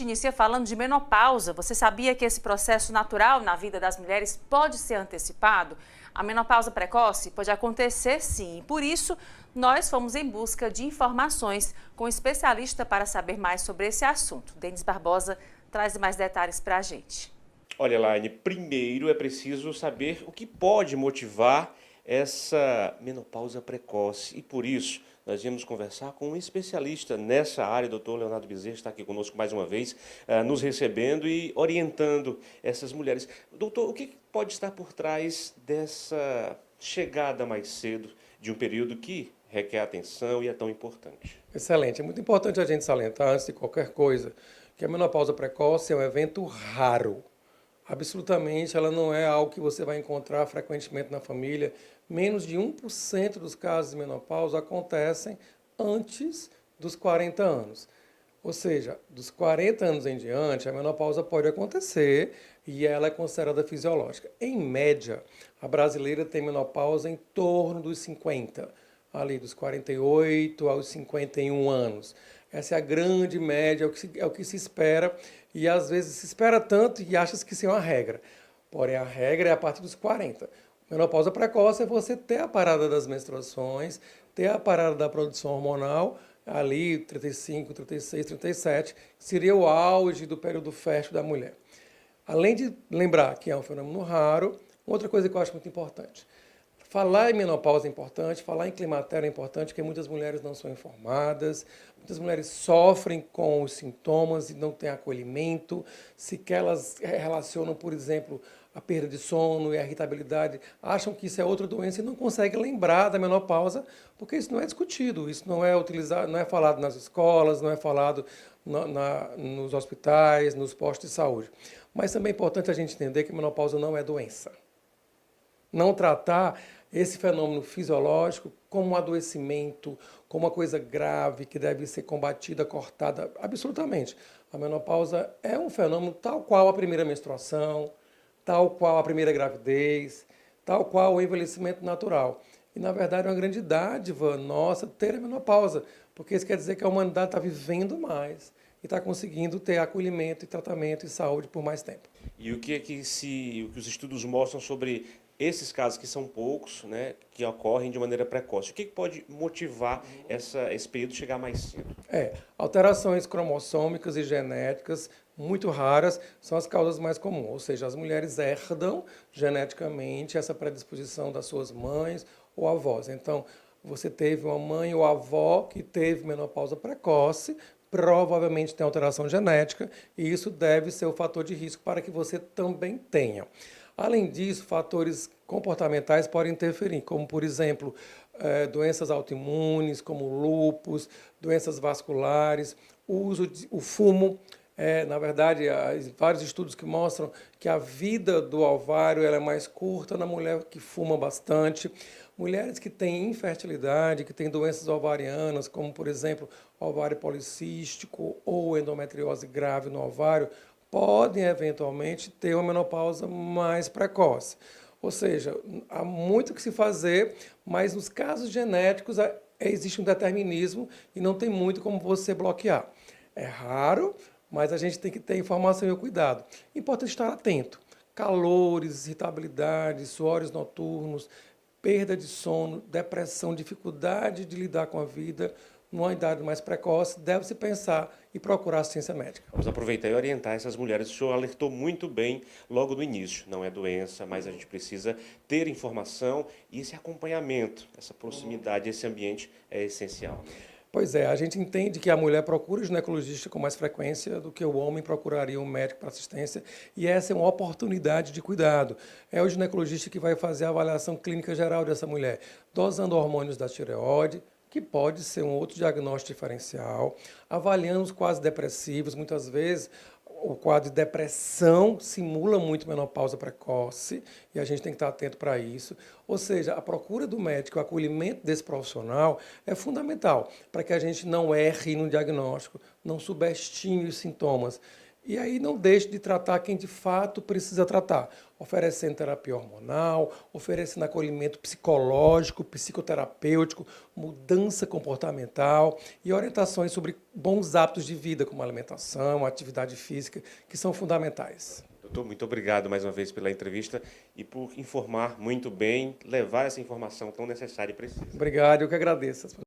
gente inicia falando de menopausa. Você sabia que esse processo natural na vida das mulheres pode ser antecipado? A menopausa precoce pode acontecer sim, e por isso nós fomos em busca de informações com um especialista para saber mais sobre esse assunto. Denis Barbosa traz mais detalhes para a gente. Olha, Elaine, primeiro é preciso saber o que pode motivar essa menopausa precoce. E por isso, nós viemos conversar com um especialista nessa área, o Dr. Leonardo Bezerra, está aqui conosco mais uma vez, nos recebendo e orientando essas mulheres. Doutor, o que pode estar por trás dessa chegada mais cedo de um período que requer atenção e é tão importante? Excelente. É muito importante a gente salientar, antes de qualquer coisa, que a menopausa precoce é um evento raro. Absolutamente, ela não é algo que você vai encontrar frequentemente na família. Menos de 1% dos casos de menopausa acontecem antes dos 40 anos. Ou seja, dos 40 anos em diante, a menopausa pode acontecer e ela é considerada fisiológica. Em média, a brasileira tem menopausa em torno dos 50, ali dos 48 aos 51 anos. Essa é a grande média, é o que se espera, e às vezes se espera tanto e acha que isso é uma regra. Porém, a regra é a partir dos 40. Menopausa precoce é você ter a parada das menstruações, ter a parada da produção hormonal, ali 35, 36, 37, que seria o auge do período fértil da mulher. Além de lembrar que é um fenômeno raro, outra coisa que eu acho muito importante. Falar em menopausa é importante, falar em climatério é importante, porque muitas mulheres não são informadas, muitas mulheres sofrem com os sintomas e não têm acolhimento, sequer elas relacionam, por exemplo, a perda de sono e a irritabilidade, acham que isso é outra doença e não conseguem lembrar da menopausa, porque isso não é discutido, isso não é utilizado, não é falado nas escolas, não é falado nos hospitais, nos postos de saúde. Mas também é importante a gente entender que a menopausa não é doença. Não tratar esse fenômeno fisiológico como um adoecimento, como uma coisa grave que deve ser combatida, cortada, absolutamente. A menopausa é um fenômeno tal qual a primeira menstruação, tal qual a primeira gravidez, tal qual o envelhecimento natural. E, na verdade, é uma grande dádiva nossa ter a menopausa, porque isso quer dizer que a humanidade está vivendo mais e está conseguindo ter acolhimento, e tratamento e saúde por mais tempo. E o que é que os estudos mostram sobre esses casos que são poucos, né, que ocorrem de maneira precoce? O que pode motivar esse período chegar mais cedo? Alterações cromossômicas e genéticas muito raras são as causas mais comuns, ou seja, as mulheres herdam geneticamente essa predisposição das suas mães ou avós. Então, você teve uma mãe ou avó que teve menopausa precoce, provavelmente tem alteração genética, e isso deve ser o fator de risco para que você também tenha. Além disso, fatores comportamentais podem interferir, como, por exemplo, doenças autoimunes, como lúpus, doenças vasculares, o fumo. Na verdade, há vários estudos que mostram que a vida do ovário ela é mais curta na mulher que fuma bastante. Mulheres que têm infertilidade, que têm doenças ovarianas, como, por exemplo, ovário policístico ou endometriose grave no ovário, podem eventualmente ter uma menopausa mais precoce. Ou seja, há muito que se fazer, mas nos casos genéticos existe um determinismo e não tem muito como você bloquear. É raro, mas a gente tem que ter informação e o cuidado. Importante estar atento. Calores, irritabilidade, suores noturnos, perda de sono, depressão, dificuldade de lidar com a vida, numa idade mais precoce, deve-se pensar e procurar assistência médica. Vamos aproveitar e orientar essas mulheres. O senhor alertou muito bem logo no início. Não é doença, mas a gente precisa ter informação e esse acompanhamento, essa proximidade, esse ambiente é essencial. Pois é, a gente entende que a mulher procura o ginecologista com mais frequência do que o homem procuraria um médico para assistência, e essa é uma oportunidade de cuidado. É o ginecologista que vai fazer a avaliação clínica geral dessa mulher, dosando hormônios da tireoide, que pode ser um outro diagnóstico diferencial, avaliando os quadros depressivos. Muitas vezes o quadro de depressão simula muito menopausa precoce e a gente tem que estar atento para isso. Ou seja, a procura do médico, o acolhimento desse profissional é fundamental para que a gente não erre no diagnóstico, não subestime os sintomas. E aí não deixe de tratar quem de fato precisa tratar, oferecendo terapia hormonal, oferecendo acolhimento psicológico, psicoterapêutico, mudança comportamental e orientações sobre bons hábitos de vida, como alimentação, atividade física, que são fundamentais. Doutor, muito obrigado mais uma vez pela entrevista e por informar muito bem, levar essa informação tão necessária e precisa. Obrigado, eu que agradeço.